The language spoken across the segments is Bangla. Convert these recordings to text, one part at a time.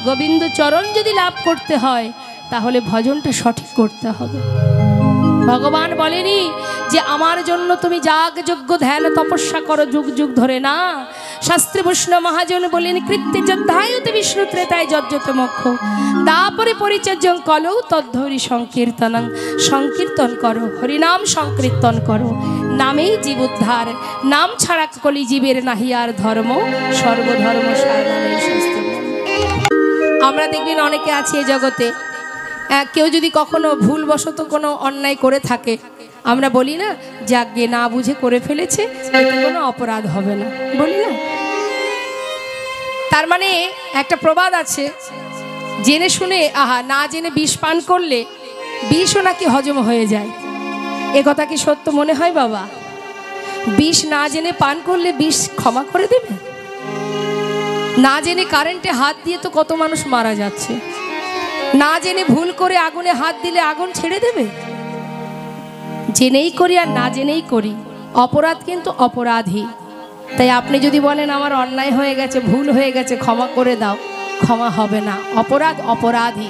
গোবিন্দ চরণ যদি লাভ করতে হয় তাহলে ভজনটা সঠিক করতে হবে। ভগবান বলেনি যে আমার জন্য তুমি যাগ যজ্ঞ ধ্যান তপস্যা করো যুগ যুগ ধরে, না। শাস্ত্রী বৈষ্ণব মহাজন বলেন কৃত্যে যদ্ধায়তে বিষ্ণু ত্রেতায় যজ্জতে মোক্ষ তারপরে পরিচর্যং কলৌ তদ্ধরি সংকীর্তনং। সংকীর্তন করো, হরিনাম সংকীর্তন করো, নামেই জীব উদ্ধার, নাম ছাড়া কলি জীবের নাহি আর ধর্ম, সর্বধর্ম সারনামে শাস্ত্র। আমরা দেখবেন অনেকে আছে এই জগতে, কেউ যদি কখনো ভুলবশত কোনো অন্যায় করে থাকে, আমরা বলি না যাগে না বুঝে করে ফেলেছে, এতে কোনো অপরাধ হবে না, বলি না। তার মানে একটা প্রবাদ আছে, জেনে শুনে না জেনে বিষ পান করলে বিষও নাকি হজম হয়ে যায়। এ কথা কি সত্য মনে হয় বাবা? বিষ না জেনে পান করলে বিষ ক্ষমা করে দেবে? না জেনে কারেন্টে হাত দিয়ে তো কত মানুষ মারা যাচ্ছে, না জেনে ভুল করে আগুনে হাত দিলে আগুন ছেড়ে দেবে? জেনেই করি আর না জেনেই করি, অপরাধ কিন্তু অপরাধী। তাই আপনি যদি বলেন আমার অন্যায় হয়ে গেছে, ভুল হয়ে গেছে, ক্ষমা করে দাও, ক্ষমা হবে না। অপরাধ অপরাধী,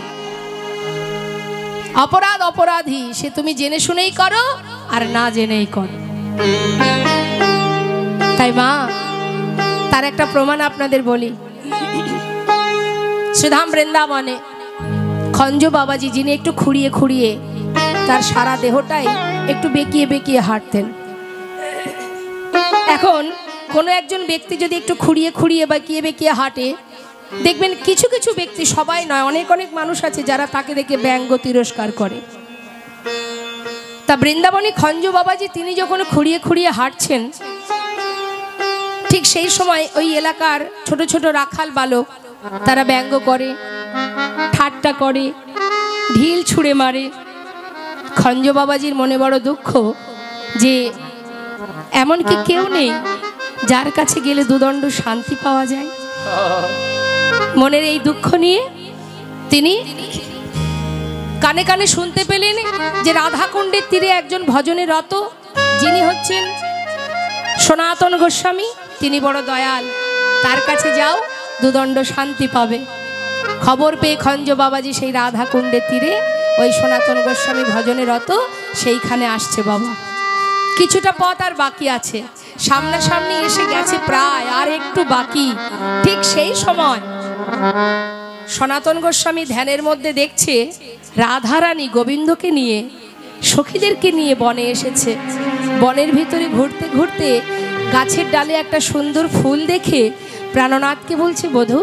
অপরাধ অপরাধী, সে তুমি জেনে শুনেই করো আর না জেনেই করো। তাই মা, তার একটা প্রমাণ আপনাদের বলি। শ্রীধাম বৃন্দাবনে খঞ্জ বাবাজি, যিনি একটু খুঁড়িয়ে খুঁড়িয়ে তার সারা দেহটাই একটু বেঁকিয়ে বেঁকিয়ে হাঁটতেন। এখন কোনো একজন ব্যক্তি যদি একটু খুঁড়িয়ে খুঁড়িয়ে বেঁকিয়ে বেঁকিয়ে হাঁটে, দেখবেন কিছু কিছু ব্যক্তি, সবাই নয়, অনেক অনেক মানুষ আছে যারা তাকে দেখে ব্যঙ্গ তিরস্কার করে। তা বৃন্দাবনী খঞ্জ বাবাজি তিনি যখন খুঁড়িয়ে খুঁড়িয়ে হাঁটছেন, ঠিক সেই সময় ওই এলাকার ছোট ছোট রাখাল বালক তারা ব্যঙ্গ করে, ঠাট্টা করে, ঢিল ছুঁড়ে মারে। খঞ্জ বাবাজির মনে বড় দুঃখ যে এমন কি কেউ নেই যার কাছে গেলে দুদণ্ড শান্তি পাওয়া যায়। মনের এই দুঃখ নিয়ে তিনি কানে কানে শুনতে পেলেন যে রাধাকুণ্ডের তীরে একজন ভজনে রত, যিনি হচ্ছেন সনাতন গোস্বামী, তিনি বড় দয়াল, তার কাছে যাও, দুদণ্ড শান্তি পাবে। খবর পেয়ে খঞ্জ বাবাজি সেই রাধাকুণ্ডের তীরে ওই সনাতন গোস্বামী ভজনে রত, সেইখানে আসছে। বাবা কিছুটা পথ আর বাকি আছে, সামনাসামনি এসে গেছে, প্রায় আর একটু বাকি। ঠিক সেই সময় সনাতন গোস্বামী ধ্যানের মধ্যে দেখছে রাধারানী গোবিন্দকে নিয়ে, সখীদেরকে নিয়ে বনে এসেছে। বনের ভিতরে ঘুরতে ঘুরতে গাছের ডালে একটা সুন্দর ফুল দেখে প্রাণনাথকে বলছে, বধূ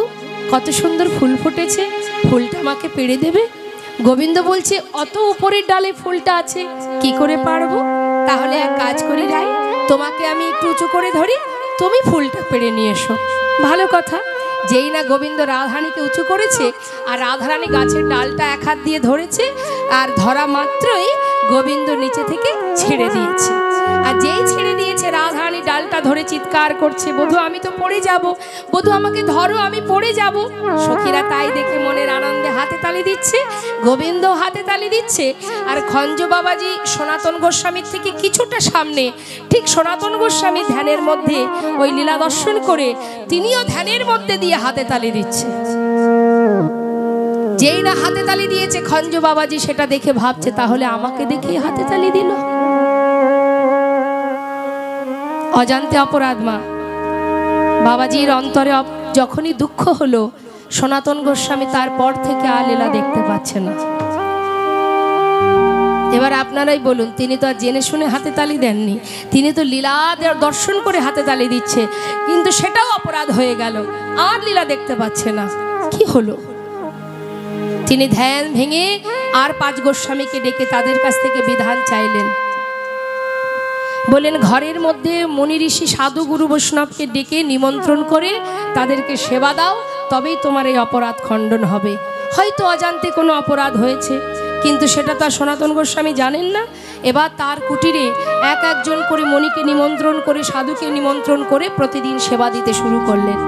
কত সুন্দর ফুল ফুটেছে, ফুলটা আমাকে পেড়ে দেবে? গোবিন্দ বলছে, অত উপরের ডালে ফুলটা আছে, কি করে পারবো? তাহলে এক কাজ করি রাই, তোমাকে আমি একটু উঁচু করে ধরি, তুমি ফুলটা পেড়ে নিয়ে এসো। ভালো কথা। যেই না গোবিন্দ রাধারানীকে উঁচু করেছে আর রাধারানী গাছের ডালটা এক হাত দিয়ে ধরেছে, আর ধরা মাত্রই গোবিন্দ নিচে থেকে ছেড়ে দিয়েছে। আর যেই ছেড়ে দিয়েছে, রাধারানী ডালটা ধরে চিৎকার করছে, বধূ আমি তো পড়ে যাব, বধূ আমাকে ধরো, আমি পড়ে যাব। সখীরা তাই দেখে মনের আনন্দে হাতে তালি দিচ্ছে, গোবিন্দ হাতে তালি দিচ্ছে। আর খঞ্জ বাবাজি সনাতন গোস্বামীর থেকে কিছুটা সামনে, ঠিক সনাতন গোস্বামী ধ্যানের মধ্যে ওই লীলা দর্শন করে তিনিও ধ্যানের মধ্যে দিয়ে হাতে তালি দিচ্ছে। যেই না হাতে তালি দিয়েছে, খঞ্জ বাবাজি সেটা দেখে ভাবছে, তাহলে আমাকে দেখে হাতে তালি দিল। অজান্তে অপরাধ মা। বাবাজির অন্তরে যখনই দুঃখ হলো, সনাতন গোস্বামী তারপর থেকে আর লীলা দেখতে পাচ্ছে না। এবার আপনারাই বলুন, তিনি তো আর জেনে শুনে হাতে তালি দেননি, তিনি তো লীলা দর্শন করে হাতে তালি দিচ্ছে, কিন্তু সেটাও অপরাধ হয়ে গেল, আর লীলা দেখতে পাচ্ছে না। কি হলো? তিনি ধ্যান ভেঙে আর 5 গোস্বামীকে ডেকে তাদের কাছ থেকে বিধান চাইলেন। বলেন, ঘরের মধ্যে মুনি ঋষি সাধু গুরু বৈষ্ণবকে ডেকে নিমন্ত্রণ করে তাদেরকে সেবা দাও, তবেই তোমার এই অপরাধ খণ্ডন হবে। হয়তো অজান্তে কোনো অপরাধ হয়েছে, কিন্তু সেটা তো আর সনাতন গোস্বামী জানেন না। এবার তার কুটিরে এক একজন করে মণিকে নিমন্ত্রণ করে, সাধুকে নিমন্ত্রণ করে প্রতিদিন সেবা দিতে শুরু করলেন।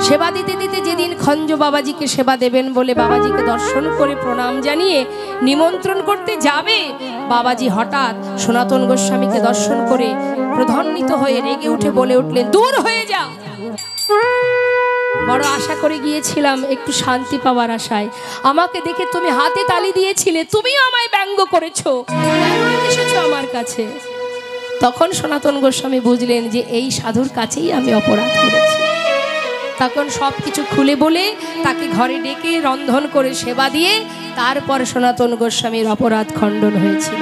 সেবা দিতে দিতে যেদিন খঞ্জ বাবাজিকে সেবা দেবেন বলে বাবাজিকে দর্শন করে প্রণাম জানিয়ে নিমন্ত্রণ করতে যাবে, বাবাজি হঠাৎ সনাতন গোস্বামীকে দর্শন করে ক্রোধান্বিত হয়ে রেগে উঠে বলে উঠলেন, দূর হয়ে যাও, বড় আশা করে গিয়েছিলাম একটু শান্তি পাওয়ার আশায়, আমাকে দেখে তুমি হাতে তালি দিয়েছিলে, তুমিও আমায় ব্যঙ্গ করেছো, এসেছো আমার কাছে। তখন সনাতন গোস্বামী বুঝলেন যে এই সাধুর কাছেই আমি অপরাধ করেছি। তখন সব কিছু খুলে বলে তাকে ঘরে ডেকে রন্ধন করে সেবা দিয়ে তারপর সনাতন গোস্বামীর অপরাধ খণ্ডন হয়েছিল।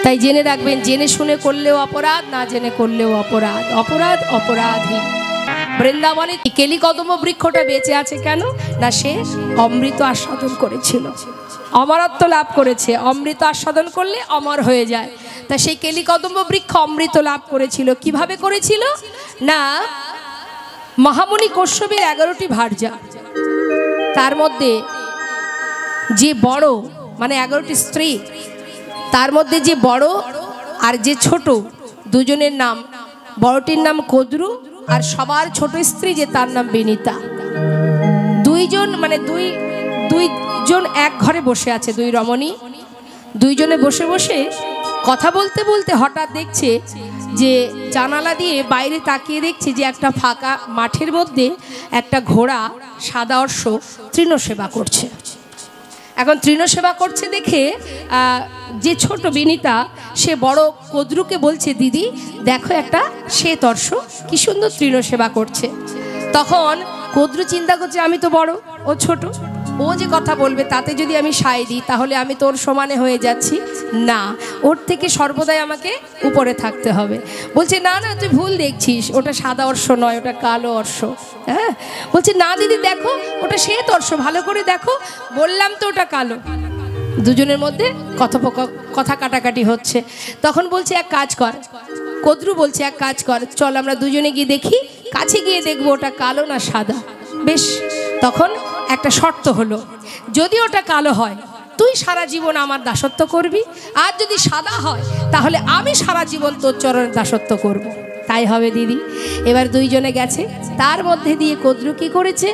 তাই জেনে রাখবেন, জেনে শুনে করলেও অপরাধ, না জেনে করলেও অপরাধ, অপরাধ অপরাধী। বৃন্দাবনে কেলি কদম্ব বৃক্ষটা বেঁচে আছে কেন? না সে অমৃত আস্বাদন করেছিল, অমরত্ব লাভ করেছে। অমৃত আস্বাদন করলে অমর হয়ে যায়। তা সেই কেলি কদম্ব বৃক্ষ অমৃত লাভ করেছিল। কিভাবে করেছিল? না মহামুনি কশ্যপের 11টি ভার্যা, তার মধ্যে যে বড়, মানে 11টি স্ত্রী, তার মধ্যে যে বড় আর যে ছোট, দুজনের নাম, বড়টির নাম কদ্রু আর সবার ছোট স্ত্রী যে তার নাম বিনীতা। দুইজন মানে দুইজন এক ঘরে বসে আছে, দুই রমণী। দুইজনে বসে বসে কথা বলতে বলতে হঠাৎ দেখছে যে জানালা দিয়ে বাইরে তাকিয়ে দেখছে যে একটা ফাঁকা মাঠের মধ্যে একটা ঘোড়া সাদা অশ্ব তৃণসেবা করছে। এখন তৃণসেবা করছে দেখে যে ছোট বিনীতা সে বড় কদ্রুকে বলছে, দিদি দেখো একটা শ্বেত অশ্ব কি সুন্দর তৃণসেবা করছে। তখন কদ্রু চিন্তা করছে আমি তো বড়, ও ছোট, ও যে কথা বলবে তাতে যদি আমি সায় দিই তাহলে আমি তোর সমানে হয়ে যাচ্ছি, না ওর থেকে সর্বদাই আমাকে উপরে থাকতে হবে। বলছে না না তুই ভুল দেখছিস, ওটা সাদা অশ্ব নয়, ওটা কালো অশ্ব। হ্যাঁ, বলছে না দিদি দেখো ওটা শ্বেত অশ্ব, ভালো করে দেখো। বললাম তো ওটা কালো। দুজনের মধ্যে কথা কাটাকাটি হচ্ছে। তখন বলছে এক কাজ কর, কদ্রু বলছে এক কাজ কর, চল আমরা দুজনে গিয়ে দেখি, কাছে গিয়ে দেখবো ওটা কালো না সাদা। বেশ, তখন একটা শর্ত হলো, যদি ওটা কালো হয় তুই সারা জীবন আমার দাসত্ব করবি, আর যদি সাদা হয় তাহলে আমি সারা জীবন তোর চরণের দাসত্ব করব। তাই হবে দিদি। এবার দুইজনে গেছে, তার মধ্যে দিয়ে কদ্রু কি করেছে?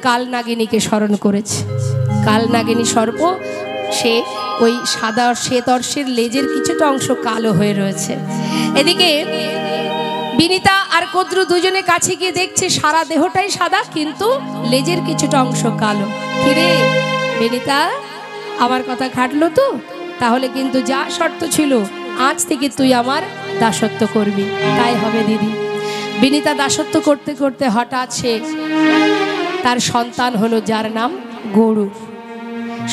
কালনাগিনীকে স্মরণ করেছে। কালনাগিনী সর্প, সে ওই সাদা শ্বেত অর্শের লেজের কিছুটা অংশ কালো হয়ে রয়েছে। এদিকে বিনীতা আর কদ্রু দুজনে কাছে গিয়ে দেখছে সারা দেহটাই সাদা, কিন্তু লেজের কিছুটা অংশ কালো। কিরে বিনীতা, আমার কথা খাটলো তো? তাহলে কিন্তু যা শর্ত ছিল আজ থেকে তুই আমার দাসত্ব করবি। তাই হবে দিদি। বিনীতা দাসত্ব করতে করতে হঠাৎ সে তার সন্তান হলো, যার নাম গরু।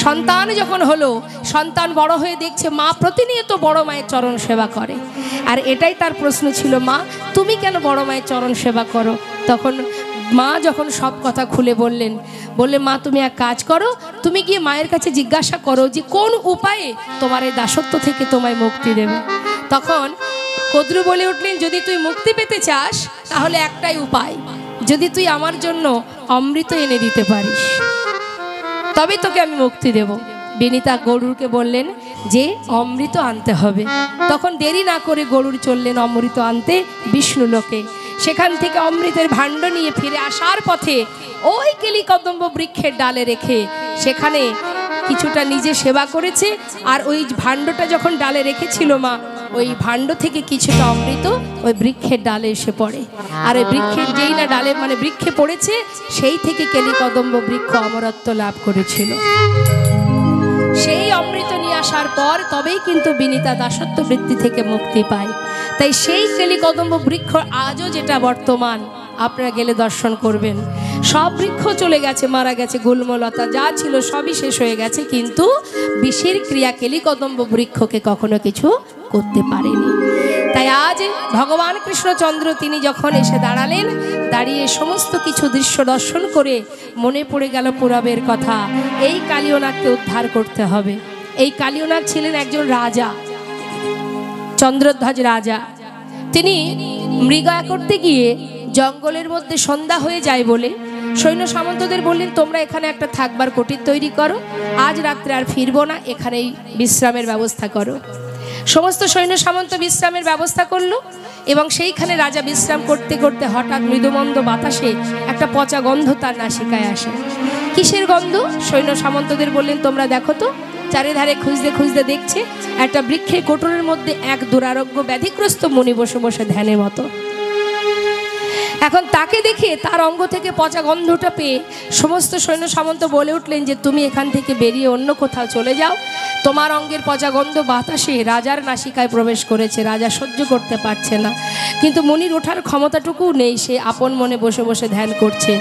সন্তান যখন হলো, সন্তান বড় হয়ে দেখছে মা প্রতিনিয়ত বড় মায়ের চরণ সেবা করে, আর এটাই তার প্রশ্ন ছিল, মা তুমি কেন বড় মায়ের চরণ সেবা করো? তখন মা যখন সব কথা খুলে বললেন, বললে মা তুমি এক কাজ করো, তুমি গিয়ে মায়ের কাছে জিজ্ঞাসা করো যে কোন উপায়ে তোমার এই দাসত্ব থেকে তোমায় মুক্তি দেবে। তখন কদ্রু বলে উঠলেন, যদি তুই মুক্তি পেতে চাস তাহলে একটাই উপায়, যদি তুই আমার জন্য অমৃত এনে দিতে পারিস তবে তোকে আমি মুক্তি দেব। বিনীতা গরুরকে বললেন যে অমৃত আনতে হবে। তখন দেরি না করে গরুর চললেন অমৃত আনতে বিষ্ণু লোকে। সেখান থেকে অমৃতের ভাণ্ড নিয়ে ফিরে আসার পথে ওই কেলি কদম্ব বৃক্ষের ডালে রেখে সেখানে কিছুটা নিজে সেবা করেছে, আর ওই ভাণ্ডটা যখন ডালে রেখেছিল মা, ওই ভাণ্ড থেকে কিছুটা অমৃত ওই বৃক্ষের ডালে এসে পড়ে। আর ওই বৃক্ষের যেই না ডালে মানে বৃক্ষে পড়েছে, সেই থেকে কেলি কদম্ব বৃক্ষ অমরত্ব লাভ করেছিল। সেই অমৃত নিয়ে আসার পর তবেই কিন্তু বিনীতা দাসত্ব বৃত্তি থেকে মুক্তি পায়। তাই সেই কেলি কদম্ব বৃক্ষ আজও যেটা বর্তমান, আপনারা গেলে দর্শন করবেন। সব বৃক্ষ চলে গেছে, মারা গেছে, গুল্মলতা যা ছিল সবই শেষ হয়ে গেছে, কিন্তু বিষের ক্রিয়া কেলি কদম্ব বৃক্ষকে কখনো কিছু করতে পারেনি। তাই আজ ভগবান কৃষ্ণচন্দ্র তিনি যখন এসে দাঁড়ালেন, দাঁড়িয়ে সমস্ত কিছু দৃশ্য দর্শন করে মনে পড়ে গেল পুরাবের কথা, এই কালীয়নাগকে উদ্ধার করতে হবে। এই কালীয়নাগ ছিলেন একজন রাজা, চন্দ্রধ্বজ রাজা। তিনি মৃগয়া করতে গিয়ে জঙ্গলের মধ্যে সন্ধ্যা হয়ে যায় বলে সৈন্য সামন্তদের বললেন, তোমরা এখানে একটা থাকবার কুটির তৈরি করো, আজ রাত্রে আর ফিরবো না, এখানেই বিশ্রামের ব্যবস্থা করো। সমস্ত সৈন্য সামন্ত বিশ্রামের ব্যবস্থা করলো, এবং সেইখানে রাজা বিশ্রাম করতে করতে হঠাৎ মৃদুমন্দ বাতাসে একটা পচা গন্ধ তার নাসিকায় আসে। কিসের গন্ধ? সৈন্য সামন্তদের বললেন, তোমরা দেখো তো। চারিধারে খুঁজতে খুঁজতে দেখছে একটা বৃক্ষের কোটরের মধ্যে এক দুরারোগ্য ব্যাধিগ্রস্ত মুনি বসে বসে ধ্যানের মতো। এখন তাকে দেখে তার অঙ্গ থেকে পচা গন্ধটা পেয়ে সমস্ত সৈন্য সামন্ত বলে উঠলেন যে তুমি এখান থেকে বেরিয়ে অন্য কোথাও চলে যাও, তোমার অঙ্গের পচা গন্ধ বাতাসে রাজার নাসিকায় প্রবেশ করেছে, রাজা সহ্য করতে পারছে না। কিন্তু মুনির ওঠার ক্ষমতাটুকু নেই, সে আপন মনে বসে বসে ধ্যান করছে।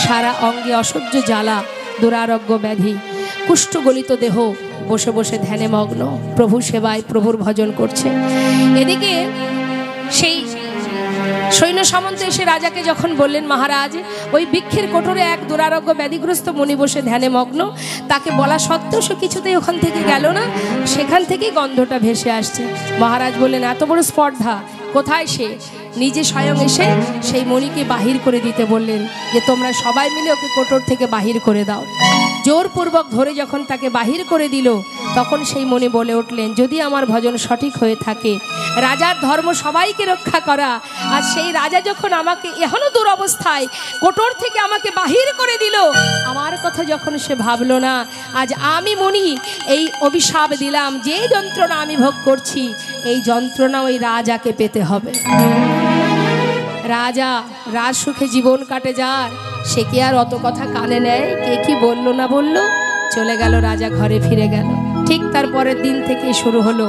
সারা অঙ্গে অসহ্য জ্বালা, দুরারোগ্য ব্যাধি, কুষ্ঠগলিত দেহ, বসে বসে ধ্যানে মগ্ন, প্রভু সেবায় প্রভুর ভজন করছে। এদিকে সেই সৈন্য সামন্ত এসে রাজাকে যখন বললেন মহারাজ ওই বৃক্ষের কোটরে এক দুরারোগ্য ব্যাধিগ্রস্ত মুনি বসে ধ্যানে মগ্ন, তাকে বলা সত্ত্বেও সে কিছুতেই ওখান থেকে গেল না, সেখান থেকেই গন্ধটা ভেসে আসছে। মহারাজ বললেন এত বড় স্পর্ধা, কোথায় সে? নিজে স্বয়ং এসে সেই মণিকে বাহির করে দিতে বললেন যে তোমরা সবাই মিলে ওকে কোটর থেকে বাহির করে দাও। জোরপূর্বক ধরে যখন তাকে বাহির করে দিল তখন সেই মণি বলে উঠলেন যদি আমার ভজন সঠিক হয়ে থাকে, রাজার ধর্ম সবাইকে রক্ষা করা, আর সেই রাজা যখন আমাকে এখনো দুরবস্থায় কোটর থেকে আমাকে বাহির করে দিল, আমার কথা যখন সে ভাবলো না, আজ আমি মণি এই অভিশাপ দিলাম যে যন্ত্রণা আমি ভোগ করছি এই যন্ত্রণা ওই রাজাকে পেতে হবে। রাজা রাজ সুখে জীবন কাটে যার, সে কি আর অত কথা কানে নেয়? কে কি বললো না বললো, চলে গেল, রাজা ঘরে ফিরে গেল। ঠিক তার পরের দিন থেকে শুরু হলো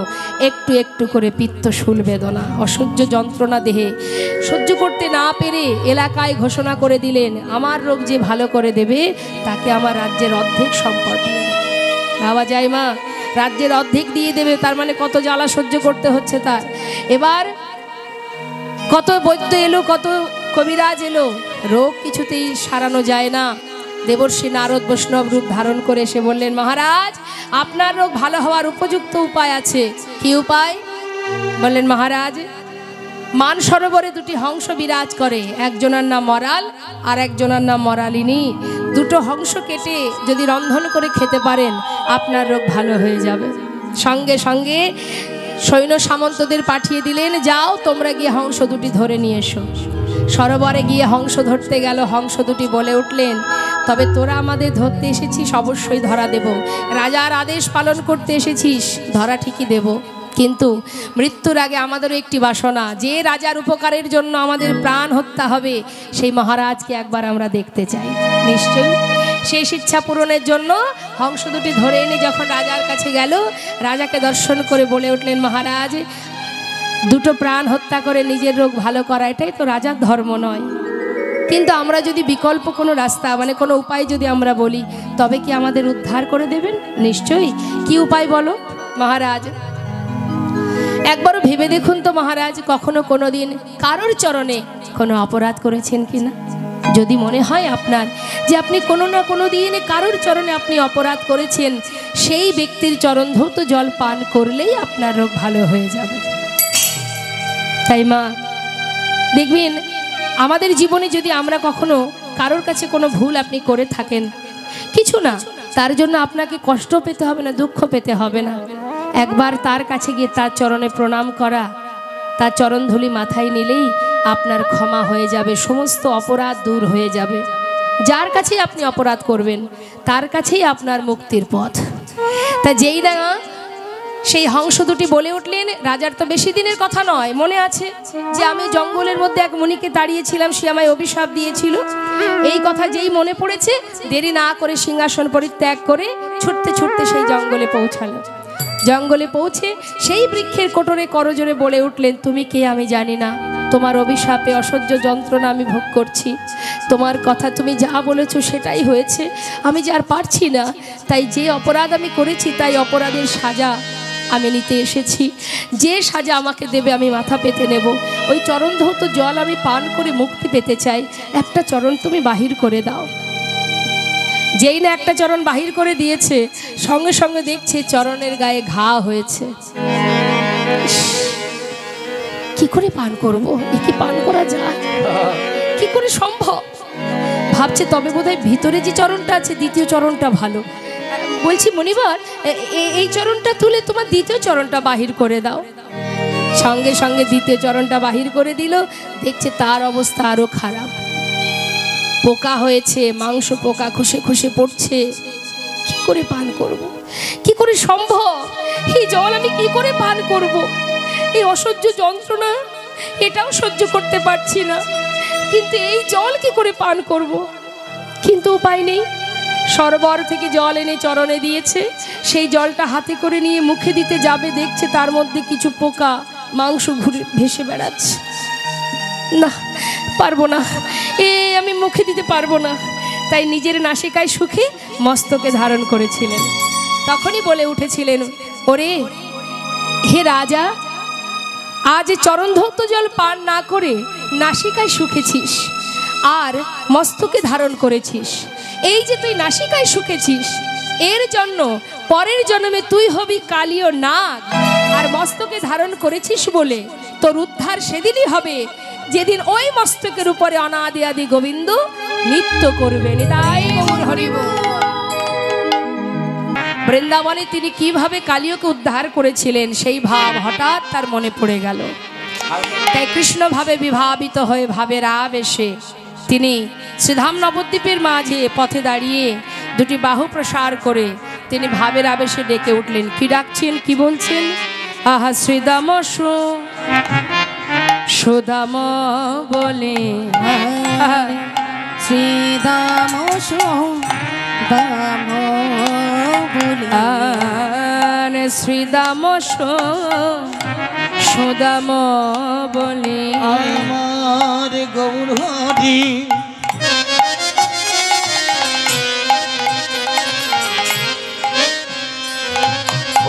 একটু একটু করে পিত্তশূল বেদনা, অসহ্য যন্ত্রণা দেহে সহ্য করতে না পেরে এলাকায় ঘোষণা করে দিলেন আমার রোগ যে ভালো করে দেবে তাকে আমার রাজ্যের অর্ধেক সম্পদ ভাবা যায় মা, রাজ্যের অর্ধেক দিয়ে দেবে, তার মানে কত জ্বালা সহ্য করতে হচ্ছে তার। এবার কত বৈদ্য এলো, কত কবিরাজ এলো, রোগ কিছুতেই সারানো যায় না। দেবর্ষী নারদ বৈষ্ণব রূপ ধারণ করে এসে বললেন মহারাজ আপনার রোগ ভালো হওয়ার উপযুক্ত উপায় আছে। কি উপায়? বললেন মহারাজ মান সরোবরে দুটি হংস বিরাজ করে, একজনের নাম মরাল আর একজনের নাম মরালিনী। দুটো হংস কেটে যদি রন্ধন করে খেতে পারেন আপনার রোগ ভালো হয়ে যাবে। সঙ্গে সঙ্গে সৈন্য সামন্তদের পাঠিয়ে দিলেন যাও তোমরা গিয়ে হংস দুটি ধরে নিয়ে এসো। সরোবরে গিয়ে হংস ধরতে গেল, হংস দুটি বলে উঠলেন তবে তোরা আমাদের ধরতে এসেছিস অবশ্যই ধরা দেব, রাজার আদেশ পালন করতে এসেছিস ধরা ঠিকই দেব, কিন্তু মৃত্যুর আগে আমাদেরও একটি বাসনা, যে রাজার উপকারের জন্য আমাদের প্রাণ হত্যা হবে সেই মহারাজকে একবার আমরা দেখতে চাই। নিশ্চয়ই সেই ইচ্ছা পূরণের জন্য হংস দুটি ধরে এনে যখন রাজার কাছে গেল, রাজাকে দর্শন করে বলে উঠলেন মহারাজ দুটো প্রাণ হত্যা করে নিজের রোগ ভালো করা এটাই তো রাজার ধর্ম নয়, কিন্তু আমরা যদি বিকল্প কোনো রাস্তা মানে কোনো উপায় যদি আমরা বলি তবে কি আমাদের উদ্ধার করে দেবেন? নিশ্চয়ই। কি উপায় বলো মহারাজ? একবারও ভেবে দেখুন তো মহারাজ কখনো কোনো দিন কারোর চরণে কোনো অপরাধ করেছেন কিনা? যদি মনে হয় আপনার যে আপনি কোনো না কোনো দিন কারোর চরণে আপনি অপরাধ করেছেন, সেই ব্যক্তির চরণ ধৌত জল পান করলেই আপনার রোগ ভালো হয়ে যাবে। তাই মা দেখবেন আমাদের জীবনে যদি আমরা কখনো কারোর কাছে কোনো ভুল আপনি করে থাকেন, কিছু না তার জন্য আপনাকে কষ্ট পেতে হবে না, দুঃখ পেতে হবে না, একবার তার কাছে গিয়ে তার চরণে প্রণাম করা, তার চরণধুলি মাথায় নিলেই আপনার ক্ষমা হয়ে যাবে, সমস্ত অপরাধ দূর হয়ে যাবে। যার কাছেই আপনি অপরাধ করবেন তার কাছেই আপনার মুক্তির পথ। তা যেই না সেই হংস দুটি বলে উঠলেন, রাজার তো বেশি দিনের কথা নয়, মনে আছে যে আমি জঙ্গলের মধ্যে এক মুনিকে দাঁড়িয়েছিলাম, সে আমায় অভিশাপ দিয়েছিল, এই কথা যেই মনে পড়েছে দেরি না করে সিংহাসন পরিত্যাগ করে ছুটতে ছুটতে সেই জঙ্গলে পৌঁছালো। জঙ্গলে পৌঁছে সেই বৃক্ষের কোটরে করজোরে বলে উঠলেন তুমি কে আমি জানি না, তোমার অভিশাপে অসহ্য যন্ত্রণা আমি ভোগ করছি, তোমার কথা তুমি যা বলেছো সেটাই হয়েছে, আমি যে আর পারছি না, তাই যে অপরাধ আমি করেছি তাই অপরাধের সাজা আমি নিতে এসেছি, যে সাজা আমাকে দেবে আমি মাথা পেতে নেব, ওই চরণ ধৌত জল আমি পান করে মুক্তি পেতে চাই, একটা চরণ তুমি বাহির করে দাও। যেই না একটা চরণ বাহির করে দিয়েছে সঙ্গে সঙ্গে দেখছে চরণের গায়ে ঘা হয়েছে। কি করে পান করব? এ কি পান করা যায়? কি করে সম্ভব? ভাবছে তবে বোধহয় ভিতরে যে চরণটা আছে দ্বিতীয় চরণটা ভালো। বলছি মনিবার এই চরণটা তুলে তোমার দ্বিতীয় চরণটা বাহির করে দাও। সঙ্গে সঙ্গে দ্বিতীয় চরণটা বাহির করে দিল, দেখছে তার অবস্থা আরো খারাপ, পোকা হয়েছে, মাংস পোকা খসে খসে পড়ছে। কি করে পান করব? কি করে সম্ভব? এই জল আমি কি করে পান করব? এই অসহ্য যন্ত্রণা এটাও সহ্য করতে পারছি না, কিন্তু এই জল কি করে পান করব? কিন্তু উপায় নেই। সরোবর থেকে জল এনে চরণে দিয়েছে, সেই জলটা হাতে করে নিয়ে মুখে দিতে যাবে, দেখছে তার মধ্যে কিছু পোকা মাংস ঘুরে ভেসে বেড়াচ্ছে। না, পারবো না, আমি মুখে দিতে পারবো না। তাই নিজের নাসিকায় সুখে মস্তকে ধারণ করেছিলেন। তখনই বলে উঠেছিলেন, ওরে হে রাজা, আজ চরণ ধৌত জল পান না করে নাসিকায় শুকেছিস আর মস্তকে ধারণ করেছিস। এই যে তুই নাসিকায় শুকেছিস, এর জন্য পরের জন্মে তুই হবি কালীয় নাগ। আর মস্তকে ধারণ করেছিস বলে তোর উদ্ধার সেদিনই হবে, যেদিন ওই মস্তকের উপরে অনাদি আদি গোবিন্দ নৃত্য করবেন। তাই গৌর হরি বল। বৃন্দাবনে তিনি কিভাবে কালীয়কে উদ্ধার করেছিলেন সেই ভাব হঠাৎ তার মনে পড়ে গেল। তাই কৃষ্ণ ভাবে বিভাবিত হয়ে ভাবের আবেশে তিনি শ্রীধাম নবদ্বীপের মাঝে পথে দাঁড়িয়ে দুটি বাহু প্রসার করে তিনি ভাবের আবেশে ডেকে উঠলেন। কি ডাকছেন, কি বলছেন? আহা শ্রীদাম সুদাম বলে, শ্রীদাম সুদাম বলে, শ্রীদাম সুদাম বলে আমার গৌর হরি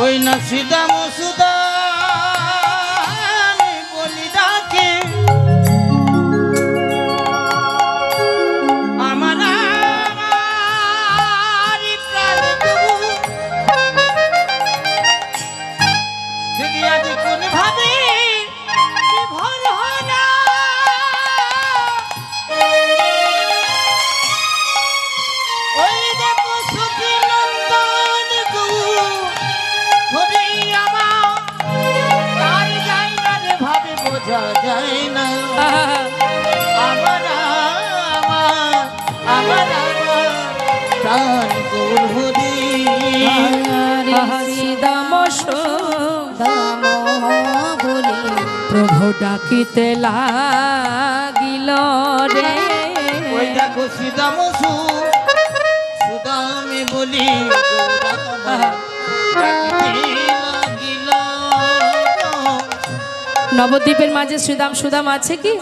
ওই না শ্রীদাম সুদাম বলি ডাকে আমার প্রাণ দেখি আজ কোন ভাবে বিভোর হয় না। ওই দেখো সুখী নন্দন গো হরি আমার তার যায় না রে ভাবে বোঝা যায় না। আমার আমার আমার প্রাণ গৌর হরি শ্রীদাম সুদাম বলে প্রভু ডাকিতে লাগিল রে। ওই দেখো শ্রীদাম সুদামে বলি নবদ্বীপের মাঝে শ্রীদাম সুদাম আছে কি?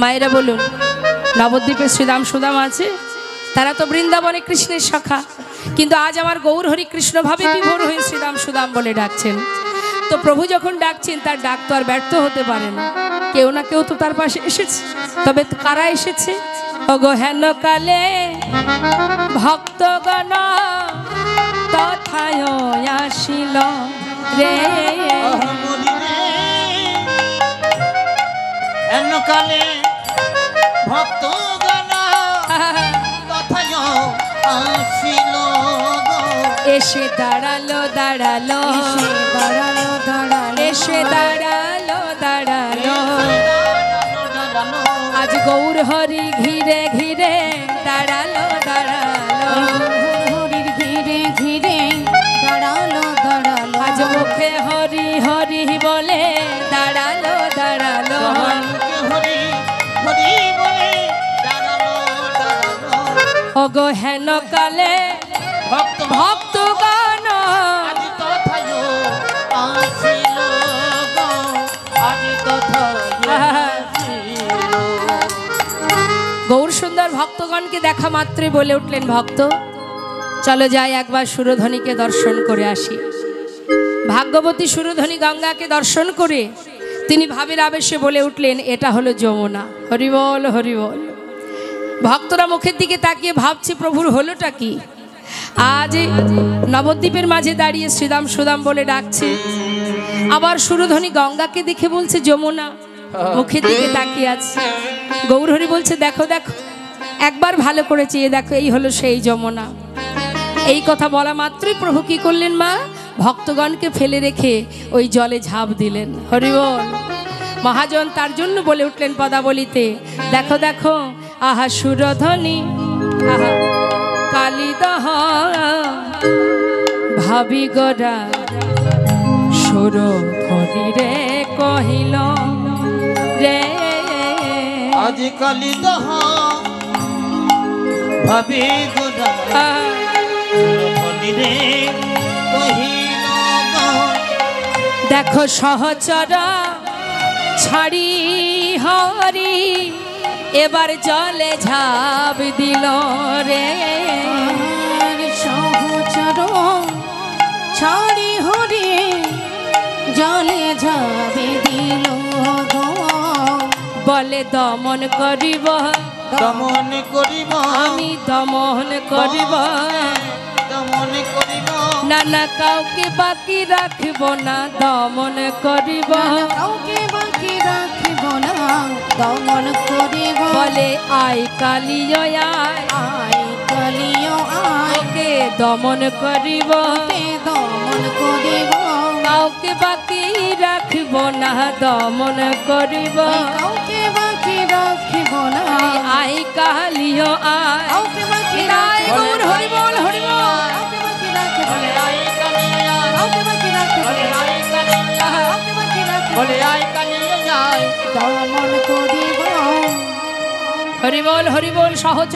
মায়েরা বলুন, নবদ্বীপের শ্রীদাম সুদাম আছে? তারা তো বৃন্দাবনে কৃষ্ণের শাখা, কিন্তু আজ আমার গৌর হরি কৃষ্ণ ভাবে বিভোর হয়ে শ্রীদাম সুদাম বলে ডাকছেন। তো প্রভু যখন ডাকছেন তার ডাক তো আর ব্যর্থ হতে পারে না, কেউ না কেউ তো তার পাশে এসেছে। তবে কারা এসেছে? ওগো হেন কালে ভক্তগণ তথায় আসিল রে। হেন কালে ভক্তগণ তথায় আসিল এসে দাঁড়ালো দাঁড়ালো দাঁড়ালো দাঁড়ালো এসে দাঁড়ালো দাঁড়ালো আজ গৌর হরি ঘিরে ঘিরে দাঁড়ালো দাঁড়ালো হরির ঘিরে ঘিরে দাঁড়ালো দাঁড়ালো আজ মুখে হরি হরি বলে দাঁড়ালো দাঁড়ালো হরি হরি বলে দাঁড়ালো দাঁড়ালো ওগো হেন কালে ভক্ত ভক্তগণ আজি তথায় আসিল গো আজি তথায় আসিল। গৌর সুন্দর ভক্তগণকে দেখা মাত্রই বলে উঠলেন, ভক্ত চলো যাই একবার সুরধ্বনিকে দর্শন করে আসি। ভাগ্যবতী সুরধ্বনি গঙ্গাকে দর্শন করে তিনি ভাবের আবেশে বলে উঠলেন, এটা হলো যমুনা। হরিবল হরিবল। ভক্তরা মুখের দিকে তাকিয়ে ভাবছে প্রভুর হলোটা কি? আজ নবদ্বীপের মাঝে দাঁড়িয়ে শ্রীদাম সুদাম বলে ডাকছে, আবার সুরধ্বনি গঙ্গাকে দেখে বলছে যমুনা। মুখের দিকে তাকিয়ে আছে। গৌর হরি বলছে, দেখো দেখো, একবার ভালো করে চেয়ে দেখো, এই হলো সেই যমুনা। এই কথা বলা মাত্রই প্রভু কি করলেন মা? ভক্তগণকে ফেলে রেখে ওই জলে ঝাঁপ দিলেন। হরিবল। মহাজন তার জন্য বলে উঠলেন পদাবলিতে, দেখো দেখো, আহা সুরধ্বনি আহা কালিদাহ ভাবি গড়া সুরধ্বনি রে কহিল রে আজিকালি দহ ভাবে গোদা রে কহিল গণ। দেখো সহচরা ছাড়ি হরি এবার জলে ঝাঁপ দিল রে। সহচর ছাড়ি হরে জলে যাবে দিল গো। বলে দমন করিব দমন করিব আমি দমন করিব দমন করিব না না কাউকে বাকি রাখব না দমন করিব। কাউকে বাকি রাখিব না দমন করিব। বলে আয় কালিয় আয় আয় কালিও আয় ওকে দমন করিব কে দমন করিব। কাউকে বাকি রাখব না দমন করিব। কাউকে বাকি রাখিব না আয় কালিয় আয় কাউকে বাকি রায় রাখিব গৌর হরি বল হরি বল। কাউকে বাকি রাখিব বলে আই কালিয়া কাউকে বাকি রাখিব বলে আই কালিয়া কাউকে বাকি রাখিব বলে আই কালিয়া দমন করিব। হরি বল সহজ